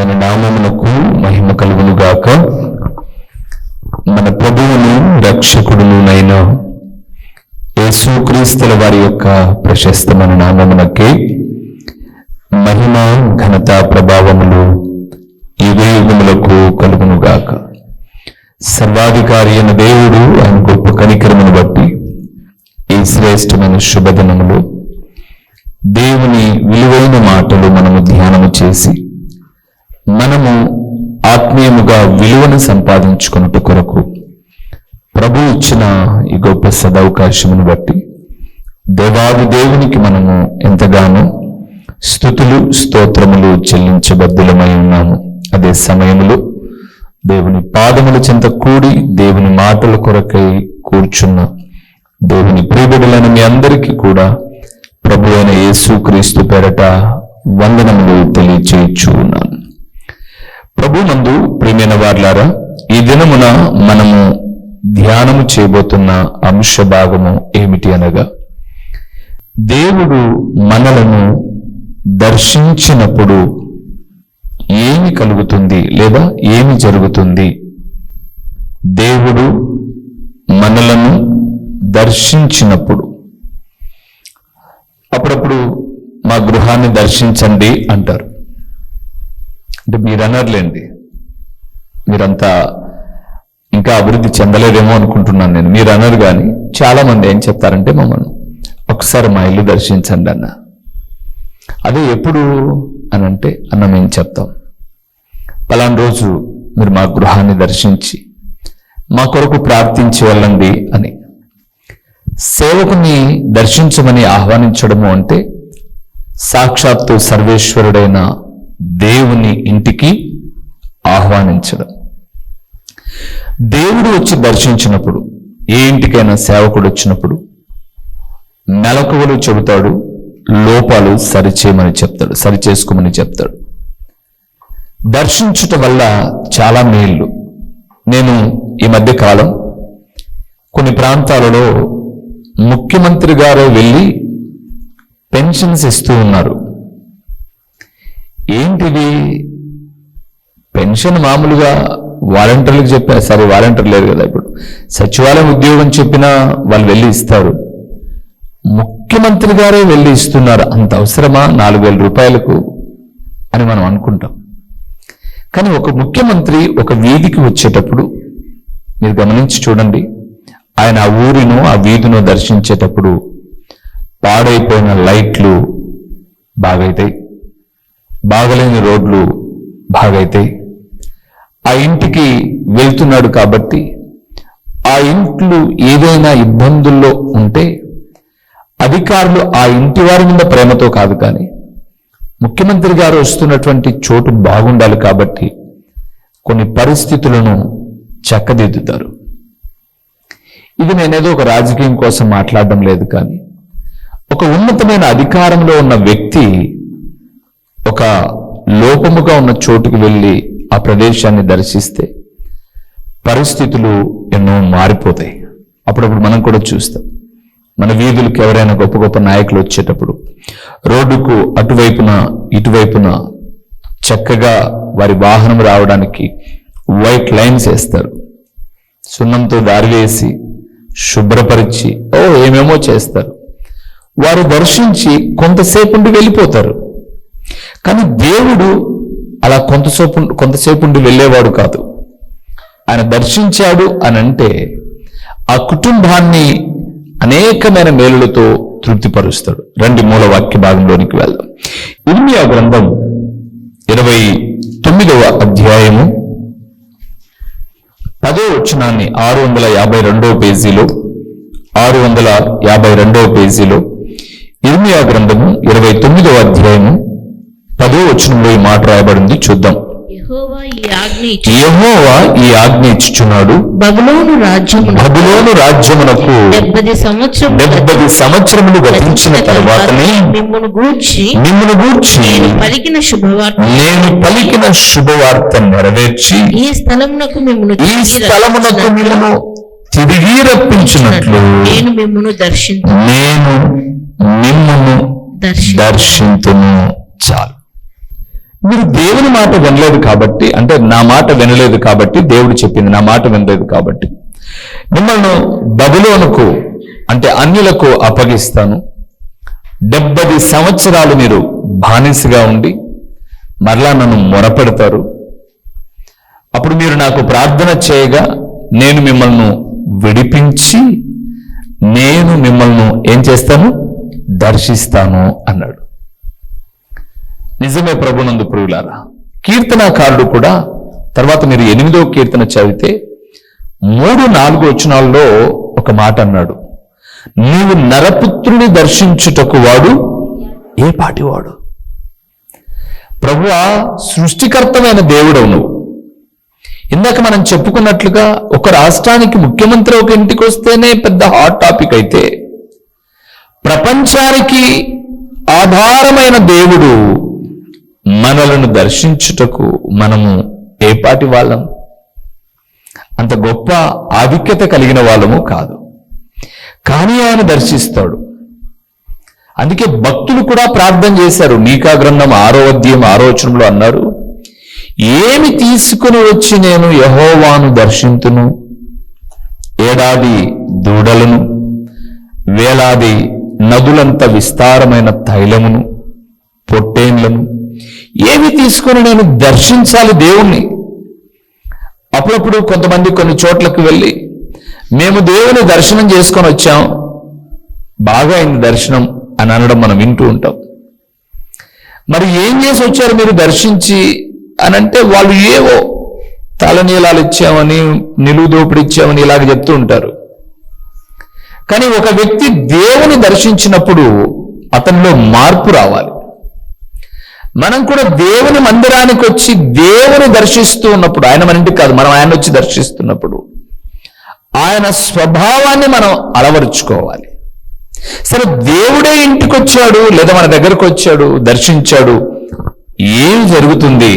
ఘనమైన నామమునకు మహిమ కలుగునుగాక. మన ప్రభువును రక్షకుడునైన యేసుక్రీస్తుల వారి యొక్క ప్రశస్తమైన నామమునకే మహిమ ఘనత ప్రభావములు యుగయుగములకు కలుగునుగాక. సర్వాధికారి అయిన దేవుడు ఆయన గొప్ప కనికరమును బట్టి ఈ శ్రేష్టమైన శుభదినములు దేవుని విలువైన మాటలు మనము ధ్యానము చేసి మనము ఆత్మీయముగా విలువను సంపాదించుకున్నట్టు కొరకు ప్రభు ఇచ్చిన ఈ గొప్ప సదవకాశమును బట్టి దేవాది దేవునికి మనము ఎంతగానో స్తుతులు స్తోత్రములు చెల్లించబద్దులమై ఉన్నాము. అదే సమయంలో దేవుని పాదముల చెంత కూడి దేవుని మాటల కొరకై కూర్చున్న దేవుని ప్రియబిడ్డలైన మీ అందరికీ కూడా ప్రభు అయిన యేసుక్రీస్తు పేరట వందనములు తెలియచేయచ్చు ఉన్నాను. ప్రభు నందు ప్రియమైన వార్లారా, ఈ దినమున మనము ధ్యానము చేయబోతున్న అంశ భాగము ఏమిటి అనగా, దేవుడు మనలను దర్శించినప్పుడు ఏమి కలుగుతుంది లేదా ఏమి జరుగుతుంది? దేవుడు మనలను దర్శించినప్పుడు, అప్పుడప్పుడు మా గృహాన్ని దర్శించండి అంటారు. అంటే మీరు అనర్లేండి, మీరంతా ఇంకా అభివృద్ధి చెందలేదేమో అనుకుంటున్నాను నేను. మీరు అనరు, కానీ చాలా మంది ఏం చెప్తారంటే, మమ్మల్ని ఒకసారి మా ఇల్లు దర్శించండి అన్న. అదే ఎప్పుడు అని అంటే, అన్న మేము చెప్తాం, పలానా రోజు మీరు మా గృహాన్ని దర్శించి మా కొరకు ప్రార్థించి వెళ్ళండి అని. సేవకుని దర్శించమని ఆహ్వానించడము అంటే సాక్షాత్తు సర్వేశ్వరుడైన దేవుని ఇంటికి ఆహ్వానించడం. దేవుడు వచ్చి దర్శించినప్పుడు, ఏ ఇంటికైనా సేవకుడు వచ్చినప్పుడు మెలకువలు చెబుతాడు, లోపాలు సరిచేయమని చెప్తాడు, సరిచేసుకోమని చెప్తాడు. దర్శించుట వల్ల చాలా మేళ్ళు. నేను ఈ మధ్య కాలం కొన్ని ప్రాంతాలలో ముఖ్యమంత్రి గారు వెళ్ళి పెన్షన్స్ ఇస్తూ ఉన్నారు. ఏంటిది పెన్షన్? మామూలుగా వాలంటీర్లకు చెప్పారు, సరే వాలంటీర్ లేదు కదా, ఇప్పుడు సచివాలయం ఉద్యోగం చెప్పినా వాళ్ళు వెళ్ళి ఇస్తారు. ముఖ్యమంత్రి గారే వెళ్ళి ఇస్తున్నారు, అంత అవసరమా 4,000 రూపాయలకు అని మనం అనుకుంటాం. కానీ ఒక ముఖ్యమంత్రి ఒక వీధికి వచ్చేటప్పుడు మీరు గమనించి చూడండి, ఆయన ఆ ఊరిను ఆ వీధిను దర్శించేటప్పుడు పాడైపోయిన లైట్లు బాగైతాయి, బాగలేని రోడ్లు బాగైతాయి. ఆ ఇంటికి వెళ్తున్నాడు కాబట్టి ఆ ఇంట్లో ఏదైనా ఇబ్బందుల్లో ఉంటే అధికారులు ఆ ఇంటి వారి మీద ప్రేమతో కాదు, కానీ ముఖ్యమంత్రి గారు వస్తున్నటువంటి చోటు బాగుండాలి కాబట్టి కొన్ని పరిస్థితులను చక్కదిద్దుతారు. ఇది నేనేదో ఒక రాజకీయం కోసం మాట్లాడడం లేదు, కానీ ఒక ఉన్నతమైన అధికారంలో ఉన్న వ్యక్తి ఒక లోపముగా ఉన్న చోటుకు వెళ్ళి ఆ ప్రదేశాన్ని దర్శిస్తే పరిస్థితులు ఎన్నో మారిపోతాయి. అప్పుడప్పుడు మనం కూడా చూస్తాం, మన వీధులకు ఎవరైనా గొప్ప గొప్ప నాయకులు వచ్చేటప్పుడు రోడ్డుకు అటువైపున ఇటువైపున చక్కగా వారి వాహనం రావడానికి వైట్ లైన్స్ వేస్తారు, సున్నంతో దారి వేసి శుభ్రపరిచి ఏమేమో చేస్తారు. వారు దర్శించి కొంతసేపు ఉండి వెళ్ళిపోతారు. కానీ దేవుడు అలా కొంతసేపు ఉండి వెళ్ళేవాడు కాదు. ఆయన దర్శించాడు అని అంటే ఆ కుటుంబాన్ని అనేకమైన మేలులతో తృప్తిపరుస్తాడు. రండి మూల వాక్య భాగంలోనికి వెళ్దాం. ఇర్మియా గ్రంథం 29వ అధ్యాయము 10వ వచనాన్ని 652వ పేజీలో 652వ పేజీలో ఇర్మియా గ్రంథము 29వ అధ్యాయము 10వ వచనంలో ఈ మాట రాయబడింది. చూద్దాం. యెహోవా ఈ ఆజ్ఞ ఇచ్చుచున్నాడు, బబులోను రాజ్యమునకు 70 సంవత్సరములు గతించిన తరువాతనే మిమ్మును గూర్చి నేను పలికిన శుభవార్త నెరవేర్చి ఈ స్థలమునకు మిమ్మును తిరిగి రప్పించినట్లు నేను మిమ్మును దర్శింతును. చాలు. మీరు దేవుని మాట వినలేదు కాబట్టి, అంటే నా మాట వినలేదు కాబట్టి, దేవుడు చెప్పింది నా మాట వినలేదు కాబట్టి మిమ్మల్ని బబులోనుకు అంటే అన్యులకు అప్పగిస్తాను. 70 సంవత్సరాలు మీరు బానిసగా ఉండి మరలా నన్ను మొరపెడతారు. అప్పుడు మీరు నాకు ప్రార్థన చేయగా నేను మిమ్మల్ని విడిపించి నేను మిమ్మల్ని ఏం చేస్తాను, దర్శిస్తాను అన్నాడు. నిజమే ప్రభునందు ప్రియులారా. కీర్తనాకారుడు కూడా తర్వాత మీరు 8వ కీర్తన చదివితే 3-4 వచనాల్లో ఒక మాట అన్నాడు, నీవు నరపుత్రుని దర్శించుటకు వాడు ఏ పాటివాడు. ప్రభువా, సృష్టికర్తమైన దేవుడవు నువ్వు. ఇందాక మనం చెప్పుకున్నట్లుగా ఒక రాష్ట్రానికి ముఖ్యమంత్రి ఒక ఇంటికి వస్తేనే పెద్ద హాట్ టాపిక్ అయితే, ప్రపంచానికి ఆధారమైన దేవుడు మనలను దర్శించుటకు మనము ఏ పాటి వాళ్ళం? అంత గొప్ప ఆధిక్యత కలిగిన వాళ్ళము కాదు, కానీ ఆయన దర్శిస్తాడు. అందుకే భక్తులు కూడా ప్రార్థన చేశారు. మీకా గ్రంథం 6వ అధ్యాయం 6వ వచనంలో అన్నారు, ఏమి తీసుకుని వచ్చి నేను యెహోవాను దర్శింతును? ఏడాది దూడలను, వేలాది నదులంత విస్తారమైన తైలమును, పొట్టేన్లను ఏమి తీసుకుని నేను దర్శించాలి దేవుణ్ణి? అప్పుడప్పుడు కొంతమంది కొన్ని చోట్లకు వెళ్ళి మేము దేవుని దర్శనం చేసుకొని వచ్చాం, బాగా అయింది దర్శనం అని అనడం మనం వింటూ ఉంటాం. మరి ఏం చేసి వచ్చారు మీరు దర్శించి అని అంటే, వాళ్ళు ఏవో తలనీలాలు ఇచ్చామని, నిలువు దోపిడి ఇచ్చామని ఇలాగ చెప్తూ ఉంటారు. కానీ ఒక వ్యక్తి దేవుని దర్శించినప్పుడు అతనిలో మార్పు రావాలి. మనం కూడా దేవుని మందిరానికి వచ్చి దేవుని దర్శిస్తూ ఉన్నప్పుడు, ఆయన మన ఇంటికి కాదు, మనం ఆయన వచ్చి దర్శిస్తున్నప్పుడు ఆయన స్వభావాన్ని మనం అలవరుచుకోవాలి. సరే, దేవుడే ఇంటికి వచ్చాడు లేదా మన దగ్గరకు వచ్చాడు, దర్శించాడు, ఏం జరుగుతుంది?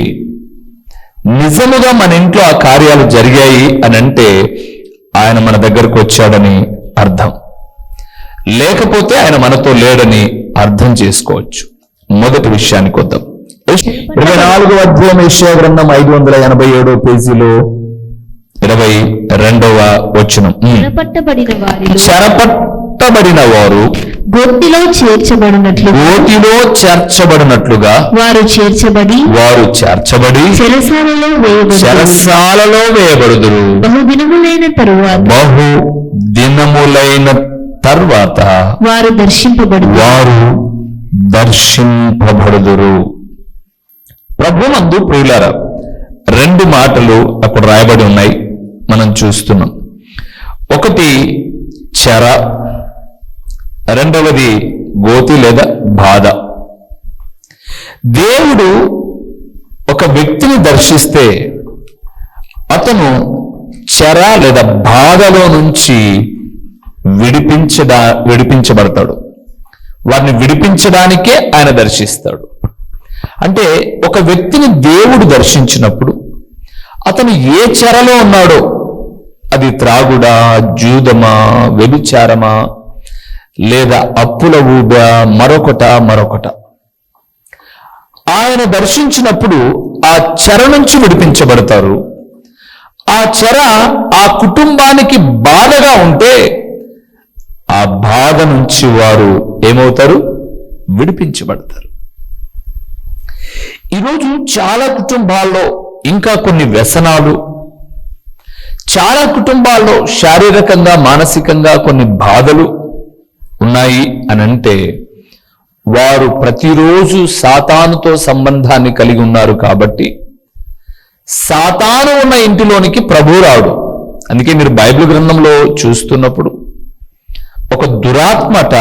నిజముగా మన ఇంట్లో ఆ కార్యాలు జరిగాయి అని అంటే ఆయన మన దగ్గరకు వచ్చాడని అర్థం, లేకపోతే ఆయన మనతో లేడని అర్థం చేసుకోవచ్చు. మొదటి విషయానికి వద్దాం. 24వ అధ్యాయం యెషయా గ్రంథం 587వ పేజీలో 22వ వచనం, చెరపట్టబడిన వారు గోతిలో చేర్చబడినట్లుగా వారు చేర్చబడి చెరసాలలో వేయబడుదురు. బహుదినములైన తర్వాత వారు దర్శింపబడుదురు. ప్రభుమందు ప్రియులారా, 2 మాటలు అక్కడ రాయబడి ఉన్నాయి, మనం చూస్తున్నాం. ఒకటి చెర, రెండవది గోతి లేదా బాధ. దేవుడు ఒక వ్యక్తిని దర్శిస్తే అతను చెర లేదా బాధలో నుంచి విడిపించబడతాడు. వారిని విడిపించడానికే ఆయన దర్శిస్తాడు. అంటే ఒక వ్యక్తిని దేవుడు దర్శించినప్పుడు అతను ఏ చెరలో ఉన్నాడో, అది త్రాగుడా, జూదమా, వ్యభిచారమా, లేదా అప్పుల ఊబ, మరొకట, ఆయన దర్శించినప్పుడు ఆ చెర నుంచి విడిపించబడతారు. ఆ చెర ఆ కుటుంబానికి బాధగా ఉంటే ఆ బాధ నుంచి వారు ఏమవుతారు? విడిపించబడతారు. ఈరోజు చాలా కుటుంబాల్లో ఇంకా కొన్ని వ్యసనాలు, చాలా కుటుంబాల్లో శారీరకంగా మానసికంగా కొన్ని బాధలు ఉన్నాయి అని అంటే, వారు ప్రతిరోజు సాతానుతో సంబంధాన్ని కలిగి ఉన్నారు కాబట్టి సాతాను ఉన్న ఇంటిలోనికి ప్రభువు రాడు. అందుకే మీరు బైబిల్ గ్రంథంలో చూస్తున్నప్పుడు ఒక దురాత్మట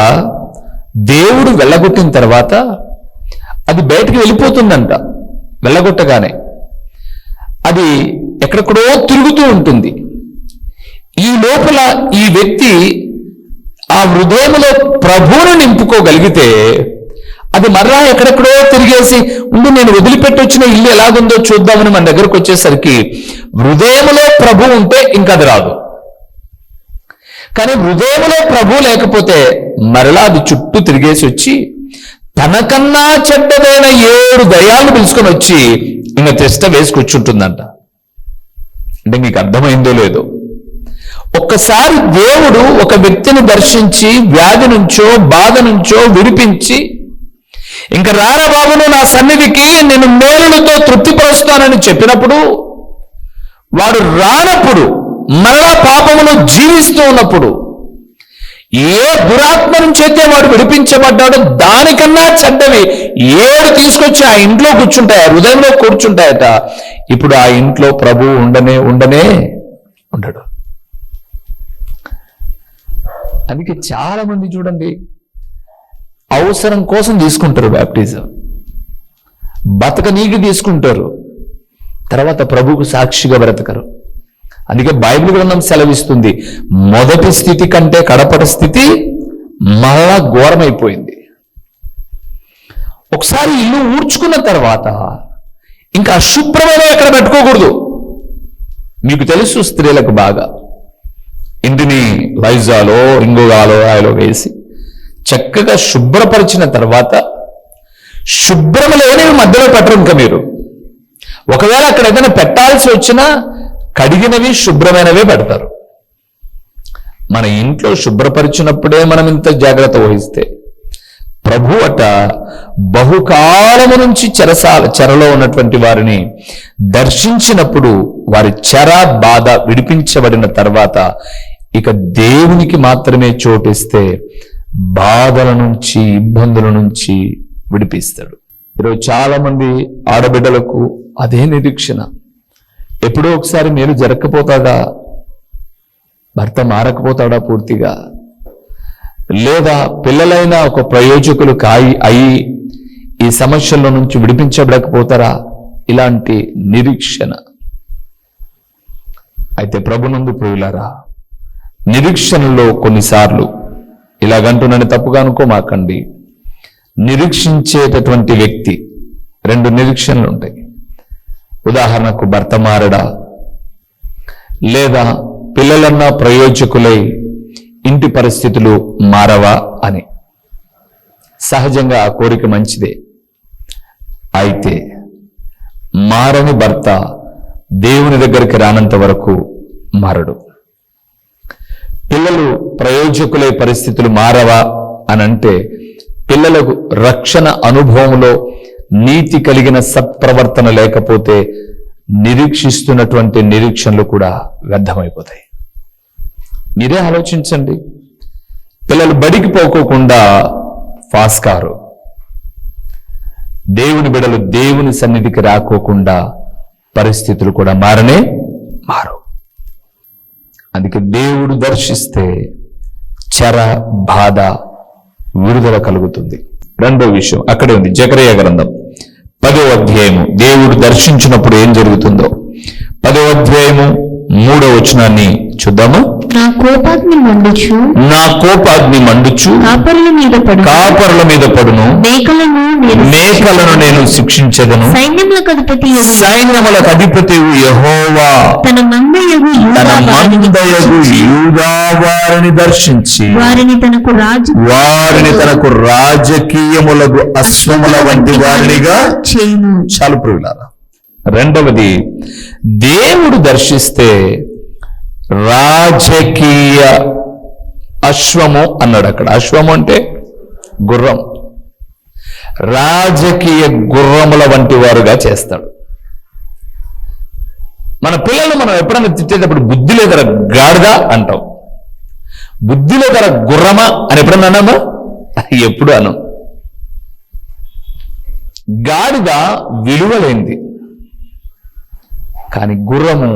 దేవుడు వెళ్ళగొట్టిన తర్వాత అది బయటికి వెళ్ళిపోతుందంట. వెళ్ళగొట్టగానే అది ఎక్కడెక్కడో తిరుగుతూ ఉంటుంది. ఈ లోపల ఈ వ్యక్తి ఆ హృదయంలో ప్రభువును నింపుకోగలిగితే అది మరలా ఎక్కడెక్కడో తిరిగేసి ఉండి నేను వదిలిపెట్టి వచ్చిన ఇల్లు ఎలాగుందో చూద్దామని మన దగ్గరకు వచ్చేసరికి హృదయంలో ప్రభు ఉంటే ఇంకా అది రాదు. కానీ హృదయంలో ప్రభు లేకపోతే మరలా అది చుట్టూ తిరిగేసి వచ్చి తనకన్నా చెడ్డదైన 7 దయ్యాలు పిలుచుకొని వచ్చి ఇంకా తెస్ట వేసి కూర్చుంటుందంట. అంటే మీకు అర్థమైందో లేదో, ఒక్కసారి దేవుడు ఒక వ్యక్తిని దర్శించి వ్యాధి నుంచో బాధ నుంచో విడిపించి, ఇంకా రారా బాబును నా సన్నిధికి, నేను మేలులతో తృప్తిపరుస్తానని చెప్పినప్పుడు, వాడు రానప్పుడు, మరలా పాపములో జీవిస్తూ ఉన్నప్పుడు, ఏ దురాత్మ నుంచి అయితే వాడు విడిపించబడ్డాడో దానికన్నా చెడ్డవి 7 తీసుకొచ్చి ఆ ఇంట్లో కూర్చుంటాయి, హృదయంలో కూర్చుంటాయట. ఇప్పుడు ఆ ఇంట్లో ప్రభువు ఉండడు. అందుకే చాలా మంది చూడండి, అవసరం కోసం తీసుకుంటారు బాప్టిజం, బతకనీకి తీసుకుంటారు, తర్వాత ప్రభువుకు సాక్షిగా బ్రతకరు. అందుకే బైబిల్ గ్రంథం సెలవిస్తుంది, మొదటి స్థితి కంటే కడపటి స్థితి మళ్ళా ఘోరమైపోయింది. ఒకసారి ఇల్లు ఊడ్చుకున్న తర్వాత ఇంకా అశుభ్రమైన ఎక్కడ పెట్టుకోకూడదు. మీకు తెలుసు, స్త్రీలకు బాగా ఇంటిని లైజాలో ఇంగుగాలో ఆయిలో వేసి చక్కగా శుభ్రపరిచిన తర్వాత శుభ్రం లేనివి మధ్యలో పెట్టరు. ఇంకా మీరు ఒకవేళ అక్కడ ఏదైనా పెట్టాల్సి వచ్చినా కడిగినవి శుభ్రమైనవే పెడతారు. మన ఇంట్లో శుభ్రపరిచినప్పుడే మనం ఇంత జాగ్రత్త వహిస్తే, ప్రభు అట బహుకాలము నుంచి చెరలో ఉన్నటువంటి వారిని దర్శించినప్పుడు వారి చెర బాధ విడిపించబడిన తర్వాత ఇక దేవునికి మాత్రమే చోటిస్తే బాధల నుంచి ఇబ్బందుల నుంచి విడిపిస్తాడు. ఈరోజు చాలా మంది ఆడబిడ్డలకు అదే నిరీక్షణ, ఎప్పుడో ఒకసారి మేలు జరగకపోతాడా, భర్త మారకపోతాడా పూర్తిగా, లేదా పిల్లలైన ఒక ప్రయోజకులు అయి ఈ సమస్యల నుంచి విడిపించబడకపోతారా, ఇలాంటి నిరీక్షణ. అయితే ప్రభునందు ప్రియులారా, నిరీక్షణలో కొన్నిసార్లు ఇలాగంటున్నాను తప్పుగా అనుకోమాకండి, నిరీక్షించేటటువంటి వ్యక్తి 2 నిరీక్షణలు ఉంటాయి. ఉదాహరణకు భర్త మారడా, లేదా పిల్లలన్నా ప్రయోజకులై ఇంటి పరిస్థితులు మారవా అని. సహజంగా ఆ కోరిక మంచిదే. అయితే మారని భర్త దేవుని దగ్గరికి రానంత వరకు మారడు. పిల్లలు ప్రయోజకులై పరిస్థితులు మారవా అనంటే పిల్లలకు రక్షణ అనుభవంలో నీతి కలిగిన సత్ప్రవర్తన లేకపోతే నిరీక్షిస్తున్నటువంటి నిరీక్షణలు కూడా వ్యర్థమైపోతాయి. మీరే ఆలోచించండి, పిల్లలు బడికి పోకోకుండా ఫాస్కారు, దేవుని బిడలు దేవుని సన్నిధికి రాకోకుండా పరిస్థితులు కూడా మారు. అందుకే దేవుడు దర్శిస్తే చెర బాధ విడుదల కలుగుతుంది. 2వ విషయం అక్కడే ఉంది, జకరియా గ్రంథం 10వ అధ్యాయము. దేవుడు దర్శించినప్పుడు ఏం జరుగుతుందో 10వ అధ్యాయము 3వ వచనాన్ని చూద్దాము. నా కోపాగ్ని మండుచు కాపరుల మీద పడును, మేకలను నేను శిక్షించెదను. సైన్యములకు అధిపతి యెహోవా తన మందయగు యూదా వారిని దర్శించి వారిని తనకు రాజకీయములకు అశ్వముల వంటి వారినిగా చేయును. చాలు ప్రియులారా. 2వది, దేవుడు దర్శిస్తే రాజకీయ అశ్వము అన్నాడు. అక్కడ అశ్వము అంటే గుర్రం, రాజకీయ గుర్రముల వంటి వారుగా చేస్తాడు. మన పిల్లలు మనం ఎప్పుడైనా తిట్టేటప్పుడు బుద్ధి లేదర గాడిదా అంటాం, బుద్ధి లేదర గుర్రమా అని ఎప్పుడన్నా అన్నామా? ఎప్పుడు అనం. గాడిద విలువలేంది, కానీ గుర్రము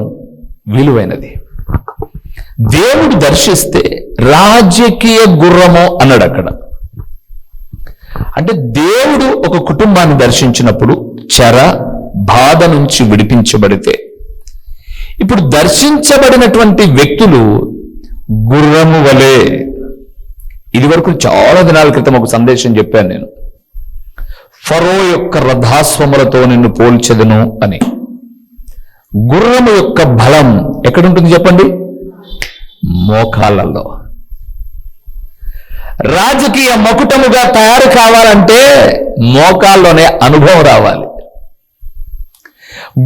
విలువైనది. దేవుడు దర్శిస్తే రాజకీయ గుర్రము అన్నాడు అక్కడ. అంటే దేవుడు ఒక కుటుంబాన్ని దర్శించినప్పుడు చెర బాధ నుంచి విడిపించబడితే, ఇప్పుడు దర్శించబడినటువంటి వ్యక్తులు గుర్రము వలె. ఇది వరకు చాలా దినాల క్రితం ఒక సందేశం చెప్పాను నేను, ఫరో యొక్క రథాశ్వములతో నిన్ను పోల్చెదను అని. గుర్రము యొక్క బలం ఎక్కడుంటుంది చెప్పండి? మోకాళ్ళల్లో. రాజకీయ మకుటముగా తయారు కావాలంటే మోకాల్లోనే అనుభవం రావాలి.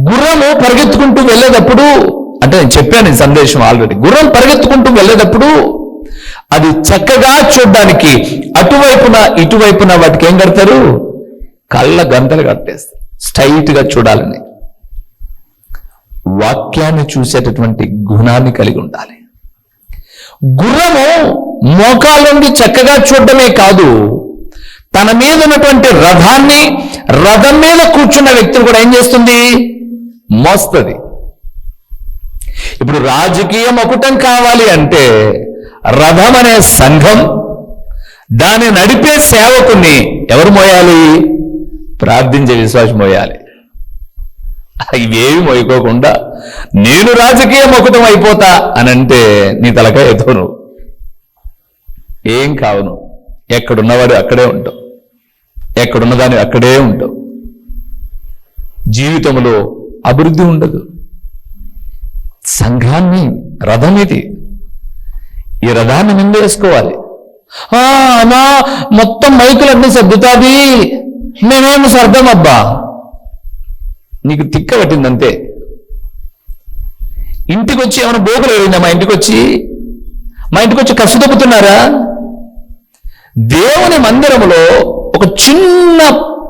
గుర్రము పరిగెత్తుకుంటూ వెళ్ళేటప్పుడు, అంటే నేను చెప్పాను ఈ సందేశం ఆల్రెడీ, గుర్రం పరిగెత్తుకుంటూ వెళ్ళేటప్పుడు అది చక్కగా చూడ్డానికి అటువైపున ఇటువైపున వాటికి ఏం కడతారు? కళ్ళ గంతలు కట్టేస్తారు, స్ట్రైట్ గా చూడాలని. వాక్యాన్ని చూసేటటువంటి గుణాన్ని కలిగి ఉండాలి. గుర్రము మోకాళ్ళుండి చక్కగా చూడడమే కాదు, తన మీద ఉన్నటువంటి రథాన్ని, రథం మీద కూర్చున్న వ్యక్తిని కూడా ఏం చేస్తుంది? మోస్తుంది. ఇప్పుడు రాజకీయ మకుటం కావాలి అంటే రథం అనే సంఘం, దాన్ని నడిపే సేవకుని ఎవరు మోయాలి? ప్రార్థించే విశ్వాసం మోయాలి. ఇవేవి మోయకోకుండా నేను రాజకీయ మకుటం అయిపోతా అని అంటే నీ తలకాయ ఎత్తును, ఏం కావును. ఎక్కడున్నవాడు అక్కడే ఉంటావు, ఎక్కడున్నదాన్ని అక్కడే ఉంటావు. జీవితంలో అభివృద్ధి ఉండదు. సంఘాన్ని రథం ఇది, ఈ రథాన్ని నిందేసుకోవాలి. అన్నా మొత్తం మైకులన్నీ సర్దుతాది, మేమేమి సర్దం అబ్బా, నీకు తిక్క పట్టిందంతే. ఇంటికి వచ్చి ఏమైనా బోగులు వెళ్ళిందా? మా ఇంటికి వచ్చి కసు దొబ్బుతున్నారా? దేవుని మందిరములో ఒక చిన్న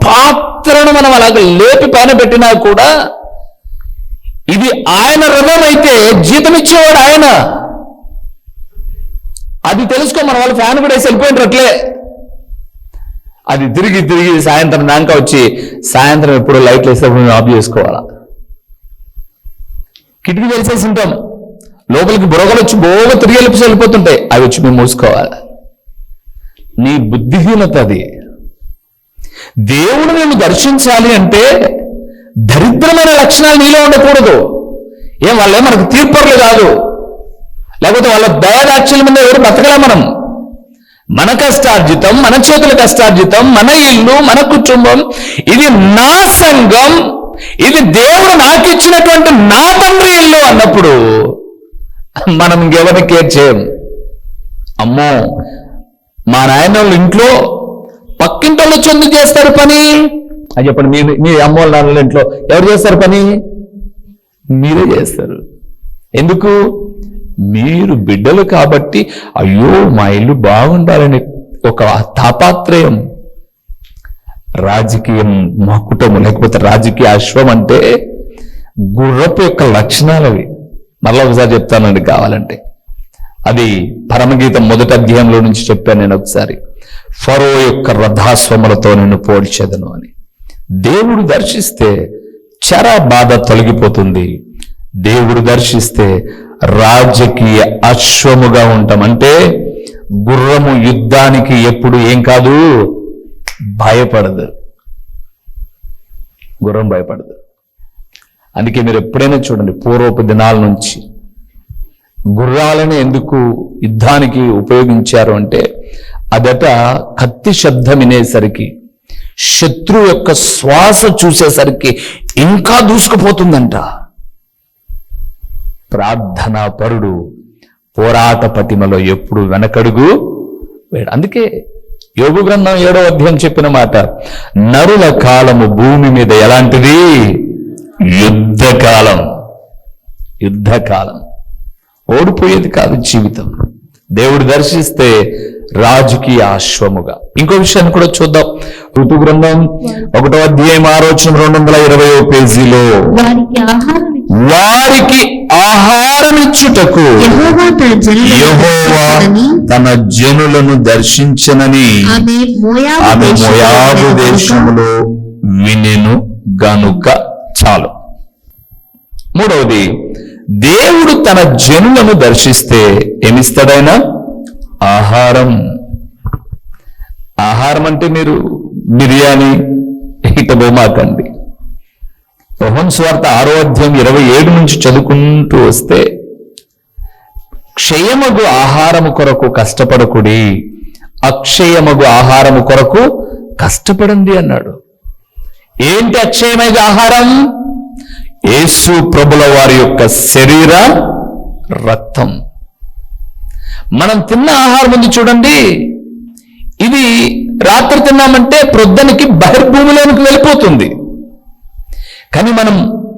పాత్రను మనం అలాగ లేపి పైన పెట్టినా కూడా ఇది ఆయన రథం అయితే జీతం ఇచ్చేవాడు ఆయన. అది తెలుసుకో. మన వాళ్ళు ఫ్యాన్ కూడా వేసి వెళ్ళిపోయింటారు అట్లే. అది తిరిగి సాయంత్రం దాకా వచ్చి సాయంత్రం ఎప్పుడు లైట్లు వేసేటప్పుడు మేము ఆఫ్ చేసుకోవాలా? కిటికీ తెలిసేసి ఉంటాం, లోపలికి బురగలు వచ్చి బోగా తిరిగి వెళ్ళిపోతుంటాయి, అవి వచ్చి మేము మూసుకోవాలి. నీ బుద్ధిహీనత అది. దేవుడు నేను దర్శించాలి అంటే దరిద్రమైన లక్షణాలు నీలో ఉండకూడదు. వాళ్ళే మనకు తీర్పర్లు కాదు, లేకపోతే వాళ్ళ దయాదాక్షల మీద ఎవరు బతకలే. మనం మన కష్టార్జితం, మన చేతుల కష్టార్జితం, మన ఇల్లు, మన కుటుంబం, ఇది నా సంఘం, ఇది దేవుడు నాకు ఇచ్చినటువంటి నా తండ్రి ఇల్లు అన్నప్పుడు మనం ఇంకెవరిని కేర్ చేయం. అమ్మో మా నాయన వాళ్ళ ఇంట్లో పక్కింటి వాళ్ళు వచ్చి ఎందుకు చేస్తారు పని అని చెప్పండి. మీ అమ్మ వాళ్ళ నాన్నల ఇంట్లో ఎవరు చేస్తారు పని? మీరే చేస్తారు. ఎందుకు? మీరు బిడ్డలు కాబట్టి అయ్యో మా ఇల్లు బాగుండాలని ఒక తాపాత్రయం. రాజకీయం మకుటము లేకపోతే రాజకీయ అశ్వం అంటే గుర్రపు యొక్క లక్షణాలు అవి. మరలా ఒకసారి చెప్తానండి కావాలంటే. అది పరమగీతం 1వ అధ్యాయంలో నుంచి చెప్పాను నేను ఒకసారి. ఫరో యొక్క రథాశ్వములతో నేను పోల్చెదను అని. దేవుడు దర్శిస్తే చర బాధ తొలగిపోతుంది. దేవుడు దర్శిస్తే రాజకీయ అశ్వముగా ఉంటాం. అంటే గుర్రము యుద్ధానికి ఎప్పుడు ఏం కాదు, భయపడదు. గుర్రం భయపడదు. అందుకే మీరు ఎప్పుడైనా చూడండి, పూర్వపు దినాల నుంచి గుర్రాలను ఎందుకు యుద్ధానికి ఉపయోగించారు అంటే, అదట కత్తి శబ్దం వినేసరికి, శత్రువు యొక్క శ్వాస చూసేసరికి ఇంకా దూసుకుపోతుందంట. ప్రార్థనా పరుడు పోరాట పటిమలో ఎప్పుడు వెనకడుగు వేడు. అందుకే యోబు గ్రంథం 7వ అధ్యాయం చెప్పిన మాట, నరుల కాలము భూమి మీద ఎలాంటిది? యుద్ధకాలం. యుద్ధకాలం. ఓడిపోయేది కాదు జీవితం. దేవుడు దర్శిస్తే రాజకీయ అశ్వముగా. ఇంకో విషయాన్ని కూడా చూద్దాం. ఋతు గ్రంథం 1వ అధ్యాయం 220వ పేజీలో, వారికి ఆహారమిచ్చుటకు యెహోవా తన జనులను దర్శించనని ఆమె మోయాబు దేశములో వినెను గనుక. చాలు. మూడవది, దేవుడు తన జనులను దర్శిస్తే ఏమిస్తాడైనా? ఆహారం. ఆహారం అంటే మీరు బిర్యానీ ఇటబోమాకండి. యోహాను సువార్త 6వ అధ్యాయం 27 నుంచి చదువుకుంటూ వస్తే, క్షయమగు ఆహారము కొరకు కష్టపడకుడి, అక్షయమగు ఆహారము కొరకు కష్టపడండి అన్నాడు. ఏంటి అక్షయమైన ఆహారం? యేసు ప్రభుల వారి యొక్క శరీర రక్తం. మనం తిన్న ఆహారం ఉంది చూడండి, ఇది రాత్రి తిన్నామంటే ప్రొద్దునకి బహిర్భూమిలోనికి వెళ్ళిపోతుంది. కానీ మనం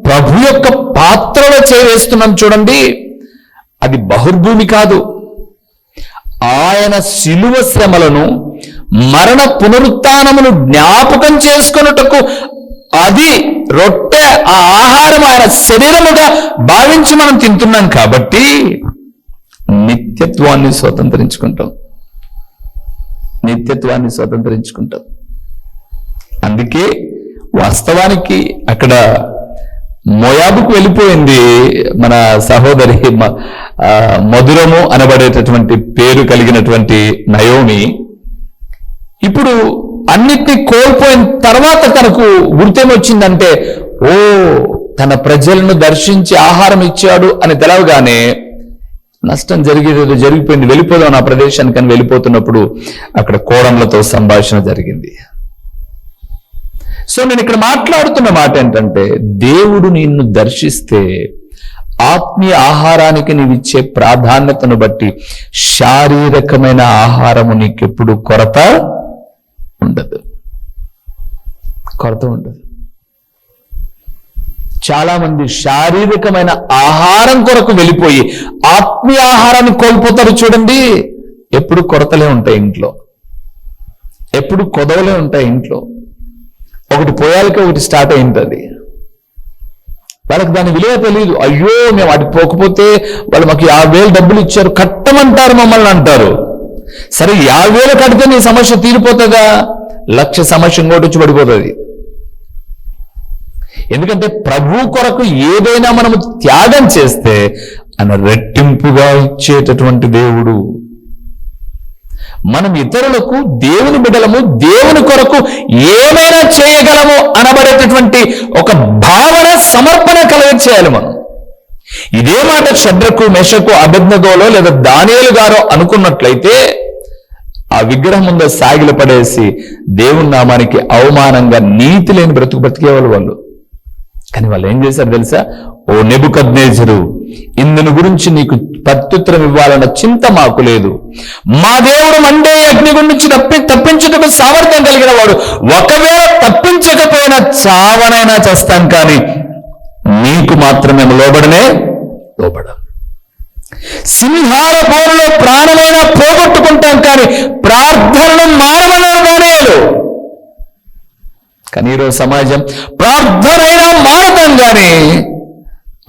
ప్రభు యొక్క పాత్రలో చేస్తున్నాం చూడండి, అది బహిర్భూమి కాదు. ఆయన శిలువ శ్రమలను మరణ పునరుత్థానమును జ్ఞాపకం చేసుకొనుటకు అది రొట్టె, ఆ ఆహారం ఆయన శరీరముగా భావించి మనం తింటున్నాం కాబట్టి నిత్యత్వాన్ని స్వతంత్రించుకుంటాం. అందుకే వాస్తవానికి అక్కడ మోయాబుకు వెళ్ళిపోయింది మన సహోదరి, మధురము అనబడేటటువంటి పేరు కలిగినటువంటి నయోమి. ఇప్పుడు అన్నిటినీ కోల్పోయిన తర్వాత తనకు గుర్తేమొచ్చిందంటే, ఓ తన ప్రజలను దర్శించి ఆహారం ఇచ్చాడు అని తెలవగానే నష్టం జరిగేది జరిగిపోయింది, వెళ్ళిపోదాం నా ప్రదేశానికి అని వెళ్ళిపోతున్నప్పుడు అక్కడ కోడళ్ళతో సంభాషణ జరిగింది. సో నేను ఇక్కడ మాట్లాడుతున్న మాట ఏంటంటే, దేవుడు నిన్ను దర్శిస్తే ఆత్మీయ ఆహారానికి నీవిచ్చే ప్రాధాన్యతను బట్టి శారీరకమైన ఆహారము నీకెప్పుడు కొరత ఉండదు. చాలా మంది శారీరకమైన ఆహారం కొరకు వెళ్ళిపోయి ఆత్మీయ ఆహారాన్ని కోల్పోతారు చూడండి. ఎప్పుడు కొరతలే ఉంటాయి ఇంట్లో, ఎప్పుడు కొదవలే ఉంటాయి ఇంట్లో. ఒకటి పోయాలకి ఒకటి స్టార్ట్ అయింది. వాళ్ళకి దాని విలువ తెలియదు. అయ్యో మేము అటు పోకపోతే వాళ్ళు మాకు 50,000 డబ్బులు ఇచ్చారు, కట్టమంటారు మమ్మల్ని అంటారు. సరే 50,000 కడితే నీ సమస్య తీరిపోతుందా? 1,00,000 సమస్య ఇంకోటి వచ్చి పడిపోతుంది. ఎందుకంటే ప్రభు కొరకు ఏదైనా మనము త్యాగం చేస్తే ఆయన రెట్టింపుగా ఇచ్చేటటువంటి దేవుడు. మనం ఇతరులకు దేవుని బిడ్డలము, దేవుని కొరకు ఏమైనా చేయగలము అనబడేటటువంటి ఒక భావన, సమర్పణ చేయాలి మనం. ఇదే మాట షడ్రకు, మెషకు, అబేద్నెగోలో లేదా దానియేలు గారో అనుకున్నట్లయితే ఆ విగ్రహం ముందు సాగిలు పడేసి దేవుని నామానికి అవమానంగా నీతి లేని బ్రతికేవాళ్ళు వాళ్ళు. కానీ వాళ్ళు ఏం చేశారు తెలుసా? ఓ నెబుకద్నెజరు, ఇందుని గురించి నీకు ప్రత్యుత్తరం ఇవ్వాలన్న చింత మాకు లేదు. మా దేవుడు మండే అగ్నిగుండం నుంచి తప్పించుటకు సామర్థ్యం కలిగిన వాడు. ఒకవేళ తప్పించకపోయినా చావనైనా చేస్తాం, కానీ నీకు మాత్రమే లోబడం. సింహాల పోరులో ప్రాణమైనా పోగొట్టుకుంటాం, కానీ ప్రార్థనను మానవనగానే. కానీ ఈరోజు సమాజం ప్రార్థనైనా మారతాం, కానీ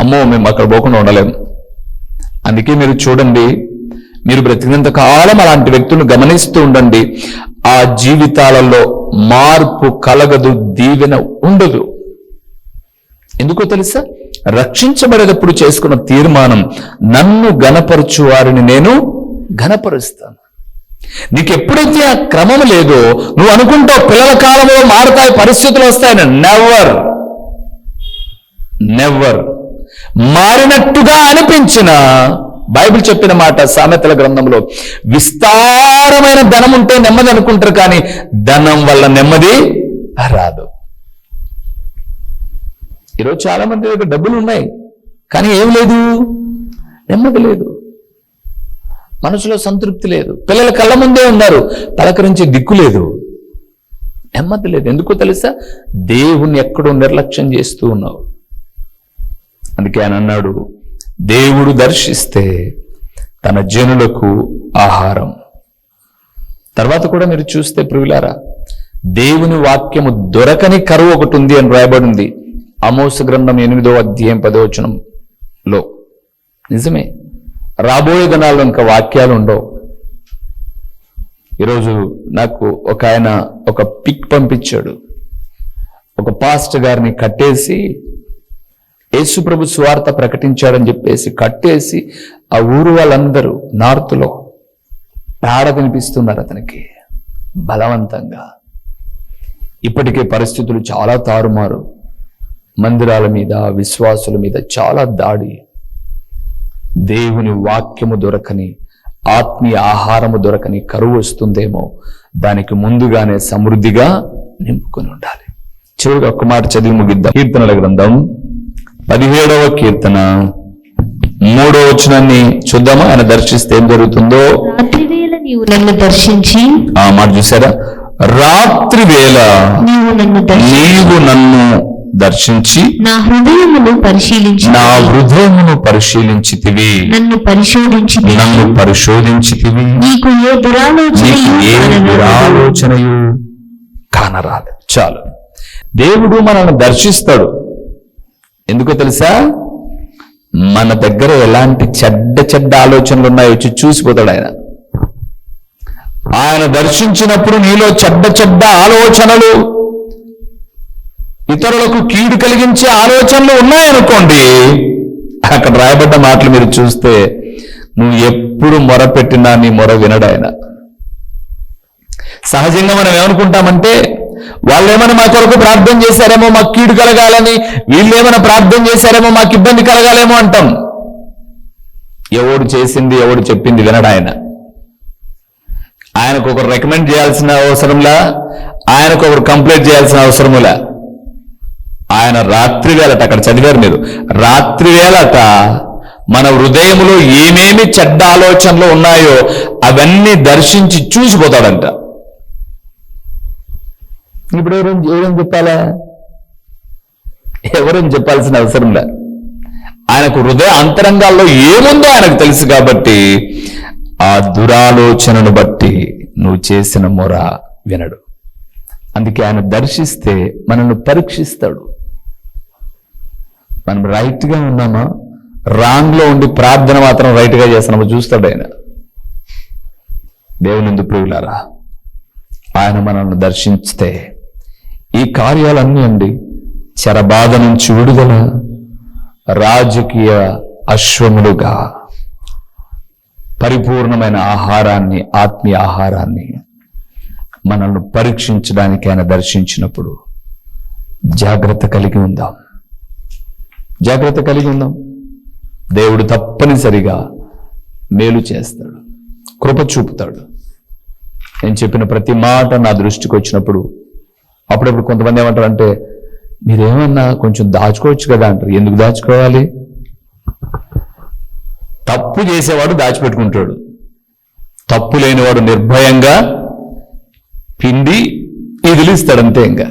అమ్మో మేము అక్కడ పోకుండా ఉండలేము. అందుకే మీరు చూడండి, మీరు బ్రతికినంత కాలం అలాంటి వ్యక్తులను గమనిస్తూ ఉండండి. ఆ జీవితాలలో మార్పు కలగదు, దీవెన ఉండదు. ఎందుకో తెలుసా? రక్షించబడేటప్పుడు చేసుకున్న తీర్మానం, నన్ను గణపరచు వారిని నేను గణపరుస్తాను. నీకు ఎప్పుడైతే ఆ క్రమం లేదో, నువ్వు అనుకుంటావు పిల్లల కాలంలో మారుతాయి, పరిస్థితులు వస్తాయని. నెవర్. మారినట్టుగా అనిపించిన, బైబిల్ చెప్పిన మాట సామెతల గ్రంథంలో, విస్తారమైన ధనం ఉంటే నెమ్మది అనుకుంటారు, కానీ ధనం వల్ల నెమ్మది రాదు. ఈరోజు చాలా మంది దగ్గర డబ్బులు ఉన్నాయి, కానీ ఏం లేదు, నెమ్మది లేదు, మనసులో సంతృప్తి లేదు. పిల్లల కళ్ళ ముందే ఉన్నారు, పలకరించే దిక్కు లేదు, నెమ్మది లేదు. ఎందుకో తెలుసా? దేవుణ్ణి ఎక్కడో నిర్లక్ష్యం చేస్తూ ఉన్నావు. అందుకే ఆయన అన్నాడు, దేవుడు దర్శిస్తే తన జనులకు ఆహారం. తర్వాత కూడా మీరు చూస్తే ప్రియులారా, దేవుని వాక్యము దొరకని కరువు ఒకటి ఉంది అని రాయబడింది ఆమోసు గ్రంథం 8వ అధ్యాయం 10వ వచనంలో. నిజమే, రాబోయే దినాల్లో ఇంకా వాక్యాలు ఉండవు. ఈరోజు నాకు ఒక ఆయన ఒక పిక్ పంపించాడు. ఒక పాస్టర్ గారిని కట్టేసి యేసుప్రభు సువార్త ప్రకటించాడని చెప్పేసి కట్టేసి ఆ ఊరు వాళ్ళందరూ నార్త్లో పేడ తినిపిస్తున్నారు అతనికి బలవంతంగా. ఇప్పటికే పరిస్థితులు చాలా తారుమారు. మందిరాల మీద, విశ్వాసుల మీద చాలా దాడి. దేవుని వాక్యము దొరకని, ఆత్మీయ ఆహారము దొరకని కరువు వస్తుందేమో, దానికి ముందుగానే సమృద్ధిగా నింపుకొని ఉండాలి. చివరిగా ఒక్క మాట చదివి ముగిద్దాం. కీర్తనల గ్రంథం 17వ కీర్తన 3వ వచనాన్ని చూద్దామా? ఆయన దర్శిస్తే ఏం జరుగుతుందో. రాత్రి వేళ నీవు నన్ను దర్శించి, ఆ మాట చూసారా, రాత్రి వేళ నీవు నన్ను దర్శించి నా హృదయమును పరిశీలించి, నా హృదయమును పరిశీలించితివి, నన్ను పరిశోధించితివి, నీకు ఏ దురాలోచనయు కానరాలేదు. చాలు. దేవుడు మనల్ని దర్శిస్తాడు. ఎందుకో తెలుసా? మన దగ్గర ఎలాంటి చెడ్డ ఆలోచనలు ఉన్నాయో వచ్చి చూసిపోతాడు ఆయన. ఆయన దర్శించినప్పుడు నీలో చెడ్డ ఆలోచనలు, ఇతరులకు కీడు కలిగించే ఆలోచనలు ఉన్నాయనుకోండి, అక్కడ రాయబడ్డ మాటలు మీరు చూస్తే నువ్వు ఎప్పుడు మొరపెట్టినా నీ మొర వినడు ఆయన. సహజంగా మనం ఏమనుకుంటామంటే, వాళ్ళు ఏమైనా మా కొరకు ప్రార్థన చేశారేమో మాకు కీడు కలగాలని, వీళ్ళు ఏమైనా ప్రార్థన చేశారేమో మాకు ఇబ్బంది కలగాలేమో అంటాం. ఎవడు చేసింది ఎవడు చెప్పింది వినడు ఆయన. ఆయనకు ఒకరు రికమెండ్ చేయాల్సిన అవసరంలా, ఆయనకు ఒకరు కంప్లైంట్ చేయాల్సిన అవసరములా. ఆయన రాత్రి వేళట, అక్కడ చదివారు మీరు, రాత్రి వేళట మన హృదయంలో ఏమేమి చెడ్డ ఆలోచనలు ఉన్నాయో అవన్నీ దర్శించి చూసిపోతాడంట. ఇప్పుడు ఎవరేం చెప్పాలా? ఎవరేం చెప్పాల్సిన అవసరంలా. ఆయనకు హృదయ అంతరంగాల్లో ఏముందో ఆయనకు తెలుసు కాబట్టి ఆ దురాలోచనను బట్టి నువ్వు చేసిన మొర వినడు. అందుకే ఆయన దర్శిస్తే మనల్ని పరీక్షిస్తాడు. మనం రైట్గా ఉన్నామా, రాంగ్లో ఉండి ప్రార్థన మాత్రం రైట్గా చేస్తున్నామా చూస్తాడు ఆయన. దేవుని ప్రియులారా, ఆయన మనల్ని దర్శిస్తే ఈ కార్యాలన్నీ అండి, చెరబాధ నుంచి విడుదల, రాజకీయ అశ్వములుగా పరిపూర్ణమైన ఆహారాన్ని, ఆత్మీయ ఆహారాన్ని మనల్ని పరీక్షించడానికి ఆయన దర్శించినప్పుడు జాగ్రత్త కలిగి ఉందాం. దేవుడు తప్పనిసరిగా మేలు చేస్తాడు, కృప చూపుతాడు. నేను చెప్పిన ప్రతి మాట నా దృష్టికి వచ్చినప్పుడు అప్పుడప్పుడు కొంతమంది ఏమంటారు అంటే, మీరేమన్నా కొంచెం దాచుకోవచ్చు కదా అంటారు. ఎందుకు దాచుకోవాలి? తప్పు చేసేవాడు దాచిపెట్టుకుంటాడు, తప్పు లేనివాడు నిర్భయంగా పిండి ఇదిలిస్తాడంతే. ఇంకా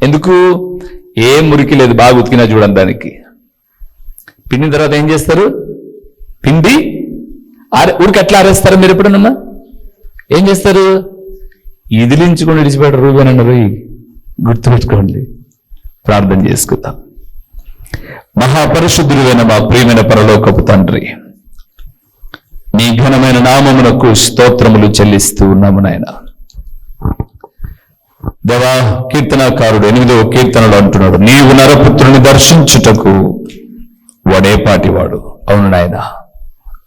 ఎందుకు? ఏం మురికి లేదు, బాగా ఉతికినా చూడండి. దానికి పిండిన తర్వాత ఏం చేస్తారు? పిండి ఊరికి ఎట్లా ఆరేస్తారు? మీరు ఎప్పుడన్నా ఏం చేస్తారు? ఇదిలించుకొని విడిచిపెట్టరు. రూపేనన్న పోయి గుర్తుపెట్టుకోండి. ప్రార్థన చేసుకుందాం. మహాపరిశుద్ధుడైన మా ప్రియమైన పరలోకపు తండ్రి, నీ ఘనమైన నామమునకు స్తోత్రములు చెల్లిస్తూ ఉన్నాము నాయన. దేవా, కీర్తనాకారుడు 8వ కీర్తనలో అంటున్నాడు, నీవు నరపుత్రుని దర్శించుటకు వాడేపాటివాడు. అవును నాయన,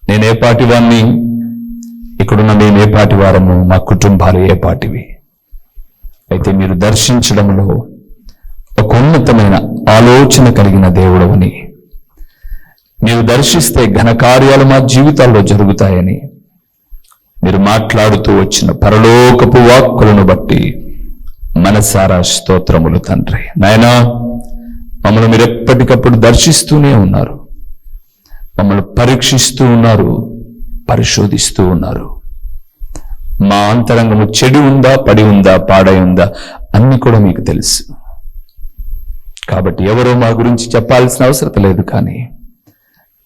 నేనేపాటివాణ్ణి, ఇక్కడున్న మేము ఏపాటి వారము, మా కుటుంబాలు ఏపాటివి. అయితే మీరు దర్శించడంలో ఒక ఉన్నతమైన ఆలోచన కలిగిన దేవుడవని, నీవు దర్శిస్తే ఘనకార్యాలు మా జీవితాల్లో జరుగుతాయని మీరు మాట్లాడుతూ వచ్చిన పరలోకపు వాక్కులను బట్టి మనసారా స్తోత్రములు తండ్రి. నాయనా, మమ్మల్ని మీరు ఎప్పటికప్పుడు దర్శిస్తూనే ఉన్నారు, మమ్మల్ని పరీక్షిస్తూ ఉన్నారు, పరిశోధిస్తూ ఉన్నారు. మా అంతరంగము చెడు ఉందా, పడి ఉందా, పాడై ఉందా అన్ని కూడా మీకు తెలుసు. కాబట్టి ఎవరో మా గురించి చెప్పాల్సిన అవసరం లేదు. కానీ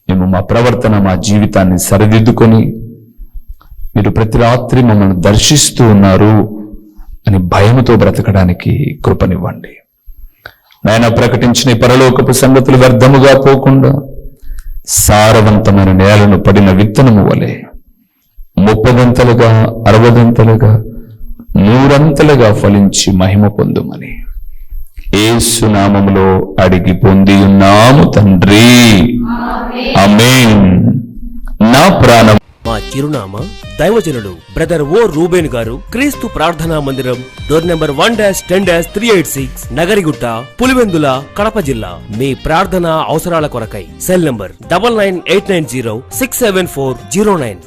మేము మా ప్రవర్తన, మా జీవితాన్ని సరిదిద్దుకొని మీరు ప్రతి రాత్రి మమ్మల్ని దర్శిస్తూ ఉన్నారు అని భయముతో బ్రతకడానికి కృపనివ్వండి నాయన. ప్రకటించిన ఈ పరలోకపు సంగతులు వ్యర్థముగా పోకుండా సారవంతమైన నేలను పడిన విత్తనము వలె 30 60 100 ఫలించి మహిమ పొందుమని యేసు నామములో అడిగి పొంది ఉన్నాము తండ్రి, ఆమేన్. నా ప్రాణం. మా చిరునామా దైవజనుడు బ్రదర్ ఓ రూబేన్ గారు, క్రీస్తు ప్రార్థనా మందిరం, డోర్ నెంబర్ 1-10-386, నగరిగుట్ట, పులివెందుల, కడప జిల్లా. మీ ప్రార్థనా అవసరాల కొరకై సెల్ నంబర్ 9989067409.